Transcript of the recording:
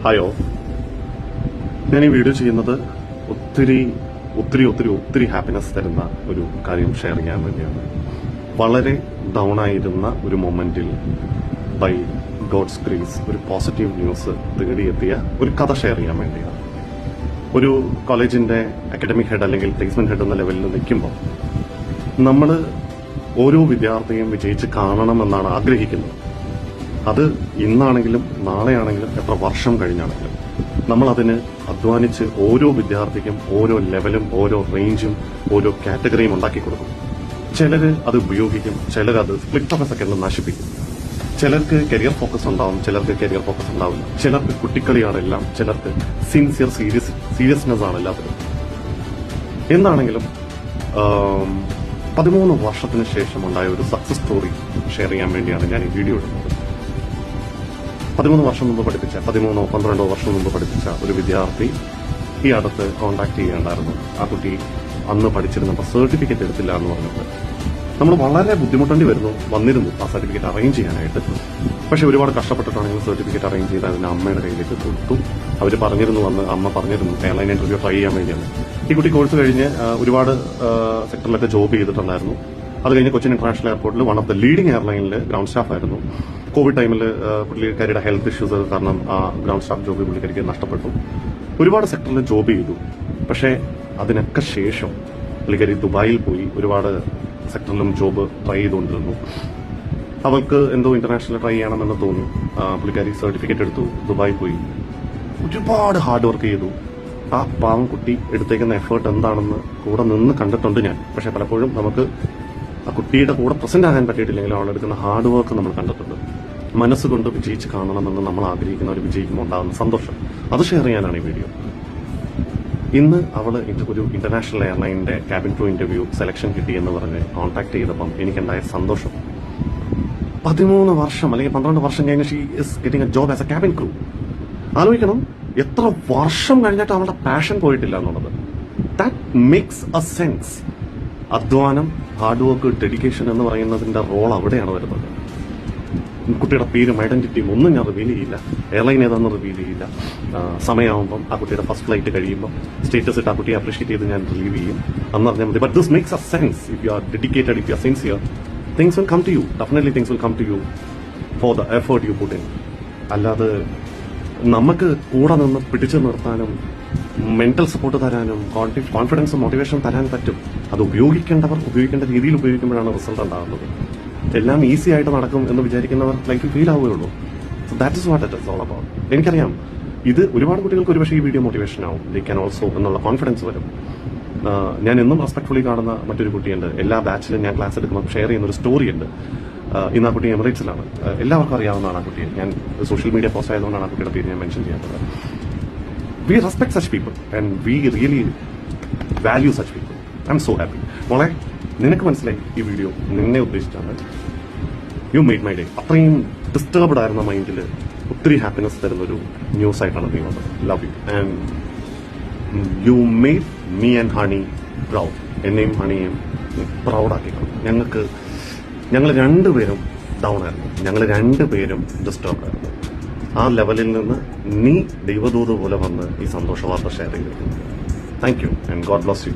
ഹായോ, ഞാൻ ഈ വീഡിയോ ചെയ്യുന്നത് ഒത്തിരി ഒത്തിരി ഒത്തിരി ഒത്തിരി ഹാപ്പിനെസ് തരുന്ന ഒരു കാര്യം ഷെയർ ചെയ്യാൻ വേണ്ടിയാണ്. വളരെ ഡൗൺ ആയിരുന്ന ഒരു മൊമെന്റിൽ ബൈ ഗോഡ്സ് ഗ്രേസ് ഒരു പോസിറ്റീവ് ന്യൂസ് തേടിയെത്തിയ ഒരു കഥ ഷെയർ ചെയ്യാൻ വേണ്ടിയാണ്. ഒരു കോളേജിന്റെ അക്കാഡമിക് ഹെഡ് അല്ലെങ്കിൽ പ്ലേസ്മെന്റ് ഹെഡ് എന്ന ലെവലിൽ നിൽക്കുമ്പോൾ നമ്മൾ ഓരോ വിദ്യാർത്ഥിയും വിജയിച്ച് കാണണമെന്നാണ് ആഗ്രഹിക്കുന്നത്. അത് ഇന്നാണെങ്കിലും നാളെയാണെങ്കിലും എത്ര വർഷം കഴിഞ്ഞാണെങ്കിലും നമ്മളതിന് അധ്വാനിച്ച് ഓരോ വിദ്യാർത്ഥിക്കും ഓരോ ലെവലും ഓരോ റേഞ്ചും ഓരോ കാറ്റഗറിയും ഉണ്ടാക്കി കൊടുക്കും. ചിലർ അത് ഉപയോഗിക്കും, ചിലർ അത് സ്പ്ലിറ്റ് ഓഫ് എ സെക്കൻഡിൽ നശിപ്പിക്കും. ചിലർക്ക് കരിയർ ഫോക്കസ് ഉണ്ടാവും, ചിലർക്ക് കരിയർ ഫോക്കസ് ഉണ്ടാവില്ല. ചിലർക്ക് കുട്ടിക്കളിയാണ് എല്ലാം, ചിലർക്ക് സീരിയസ്നെസ് ആണ് എല്ലാത്തിലും. എന്താണെങ്കിലും 13 വർഷത്തിന് ശേഷം ഉണ്ടായ ഒരു സക്സസ് സ്റ്റോറി ഷെയർ ചെയ്യാൻ വേണ്ടിയാണ് ഞാൻ ഈ വീഡിയോ ഇടുന്നത്. 13 വർഷം മുമ്പ് പഠിപ്പിച്ച 13-12 വർഷം മുമ്പ് പഠിപ്പിച്ച ഒരു വിദ്യാർത്ഥി ഈ അടുത്ത് കോൺടാക്ട് ചെയ്യേണ്ടായിരുന്നു. ആ കുട്ടി അന്ന് പഠിച്ചിരുന്നപ്പോൾ സർട്ടിഫിക്കറ്റ് എടുത്തില്ല എന്ന് പറഞ്ഞിട്ട് നമ്മൾ വളരെ ബുദ്ധിമുട്ടേണ്ടി വന്നിരുന്നു ആ സർട്ടിഫിക്കറ്റ് അറേഞ്ച് ചെയ്യാനായിട്ട്. പക്ഷെ ഒരുപാട് കഷ്ടപ്പെട്ടിട്ടാണെങ്കിൽ സർട്ടിഫിക്കറ്റ് അറേഞ്ച് ചെയ്ത് അതിന്റെ അമ്മയുടെ കയ്യിലേക്ക് കൊടുത്തു. അവർ പറഞ്ഞിരുന്നു, അമ്മ പറഞ്ഞിരുന്നു എയർലൈൻ ഇന്റർവ്യൂ ട്രൈ ചെയ്യാൻ വേണ്ടിയാണ്. ഈ കുട്ടി കോഴ്സ് കഴിഞ്ഞ് ഒരുപാട് സെക്ടറിലൊക്കെ ജോബ് ചെയ്തിട്ടുണ്ടായിരുന്നു. അത് കഴിഞ്ഞ് കൊച്ചിൻ ഇന്റർനാഷണൽ എയർപോർട്ടിൽ വൺ ഓഫ് ദ ലീഡിംഗ് എയർലൈനിൽ ഗ്രൗണ്ട് സ്റ്റാഫ് ആയിരുന്നു. കോവിഡ് ടൈമിൽ പുള്ളിക്കാരിയുടെ ഹെൽത്ത് ഇഷ്യൂസ് കാരണം ആ ഗ്രൗണ്ട് സ്റ്റാഫ് ജോബ് പുള്ളിക്കാരിക്ക് നഷ്ടപ്പെട്ടു. ഒരുപാട് സെക്ടറിൽ ജോബ് ചെയ്തു. പക്ഷേ അതിനൊക്കെ ശേഷം പുള്ളിക്കാരി ദുബായിൽ പോയി ഒരുപാട് സെക്ടറിലും ജോബ് ട്രൈ ചെയ്തുകൊണ്ടിരുന്നു. അവൾക്ക് എന്തോ ഇന്റർനാഷണൽ ട്രൈ ചെയ്യണമെന്ന് തോന്നി. പുള്ളിക്കാരി സർട്ടിഫിക്കറ്റ് എടുത്തു, ദുബായി പോയി, ഒരുപാട് ഹാർഡ് വർക്ക് ചെയ്തു. ആ പാവം കുട്ടി എടുത്തേക്കുന്ന എഫേർട്ട് എന്താണെന്ന് കൂടെ നിന്ന് കണ്ടിട്ടുണ്ട് ഞാൻ. പക്ഷെ പലപ്പോഴും നമുക്ക് ആ കുട്ടിയുടെ കൂടെ പ്രസന്റ് ആകാൻ പറ്റിയിട്ടില്ലെങ്കിൽ അവളെടുക്കുന്ന ഹാർഡ് വർക്ക് നമ്മൾ കണ്ടിട്ടുണ്ട്. മനസ്സുകൊണ്ട് വിജയിച്ച് കാണണമെന്ന് നമ്മൾ ആഗ്രഹിക്കുന്ന ഒരു വിജയിക്കുമ്പോൾ ഉണ്ടാകുന്ന സന്തോഷം, അത് ഷെയർ ചെയ്യാനാണ് ഈ വീഡിയോ. ഇന്ന് അവള് ഒരു ഇന്റർനാഷണൽ എയർലൈനിന്റെ ക്യാബിൻ ക്രൂ ഇന്റർവ്യൂ സെലക്ഷൻ കിട്ടിയെന്ന് പറഞ്ഞ് കോൺടാക്ട് ചെയ്തപ്പം എനിക്കുണ്ടായ സന്തോഷം. 13 വർഷം അല്ലെങ്കിൽ 12 വർഷം കഴിഞ്ഞ് she is getting A job as A cabin crew. ആലോചിക്കണം, എത്ര വർഷം കഴിഞ്ഞിട്ട് അവളുടെ പാഷൻ പോയിട്ടില്ല എന്നുള്ളത്. That makes A sense. അധ്വാനം, ഹാർഡ് വർക്ക്, ഡെഡിക്കേഷൻ എന്ന് പറയുന്നതിന്റെ റോൾ അവിടെയാണ് വരുന്നത്. കുട്ടിയുടെ പേരും ഐഡന്റിറ്റിയും ഒന്നും ഞാൻ റിവീൽ ചെയ്യില്ല, എയർലൈൻ ഏതാണെന്ന് റിവീൽ ചെയ്യില്ല. സമയമാകുമ്പം ആ കുട്ടിയുടെ ഫസ്റ്റ് ഫ്ലൈറ്റ് കഴിയുമ്പോൾ സ്റ്റേറ്റസ് ഇട്ട് ആ കുട്ടിയെ അപ്രീഷിയേറ്റ് ചെയ്ത് ഞാൻ റിലീവ് ചെയ്യും എന്ന് പറഞ്ഞാൽ മതി. But this makes A sense. If you are dedicated, if you are sincere, things will come to you. Definitely things will come to you for the effort you put in. അല്ലാതെ നമുക്ക് കൂടെ നിന്ന് പിടിച്ചു നിർത്താനും മെന്റൽ സപ്പോർട്ട് തരാനും കോൺഫിഡൻസും motivation തരാൻ പറ്റും. അത് ഉപയോഗിക്കേണ്ടവർ ഉപയോഗിക്കേണ്ട രീതിയിൽ ഉപയോഗിക്കുമ്പോഴാണ് റിസൾട്ട് ഉണ്ടാകുന്നത്. എല്ലാം ഈസി ആയിട്ട് നടക്കും എന്ന് വിചാരിക്കുന്നവർ ലൈഫിൽ ഫീൽ ആവുകയുള്ളൂ. So that is what it is all about. എനിക്കറിയാം ഇത് ഒരുപാട് കുട്ടികൾക്ക് ഒരുപക്ഷെ ഈ വീഡിയോ മോട്ടിവേഷൻ ആവും. ദേ ക്യാൻ ഓൾസോ എന്നുള്ള കോൺഫിഡൻസ് വരും. ഞാൻ എന്നും റെസ്പെക്ട്ഫുള്ളി കാണുന്ന മറ്റൊരു കുട്ടിയുണ്ട്. എല്ലാ ബാച്ചിലും ഞാൻ ക്ലാസ് എടുക്കുമ്പോൾ ഷെയർ ചെയ്യുന്ന ഒരു സ്റ്റോറി ഉണ്ട്. ഇന്ന് ആ കുട്ടി എമിറേറ്റ്സിലാണ്. എല്ലാവർക്കും അറിയാവുന്നതാണ് ആ കുട്ടിയെ. ഞാൻ സോഷ്യൽ മീഡിയ പോസ്റ്റ് ആയതുകൊണ്ടാണ് ആ കുട്ടിയുടെ പേര് ഞാൻ മെൻഷൻ ചെയ്യാത്തത്. V respect such people and we really value such people. I M so happy. മോളെ, നിനക്ക് മനസ്സിലായി ഈ വീഡിയോ നിന്നെ ഉദ്ദേശിച്ചാണ്. You made my day. അത്രയും ഡിസ്റ്റർബ്ഡ് ആയിരുന്ന മൈൻഡിൽ ഒത്തിരി ഹാപ്പിനെസ് തരുന്നൊരു ന്യൂസ് ആയിട്ടാണ് നീ വന്നത്. Love you and you made me and honey proud. എന്നെയും ഹണിയെയും പ്രൗഡാക്കിക്കണം. ഞങ്ങൾ രണ്ടുപേരും ഡൗൺ ആയിരുന്നു, ഞങ്ങൾ രണ്ടുപേരും ഡിസ്റ്റർബ്ഡ് ആയിരുന്നു. ആ ലെവലിൽ നിന്ന് നീ ദൈവദൂത് പോലെ വന്ന് ഈ സന്തോഷ വാർത്ത ഷെയർ ചെയ്തിരുന്നു. Thank you and God bless you.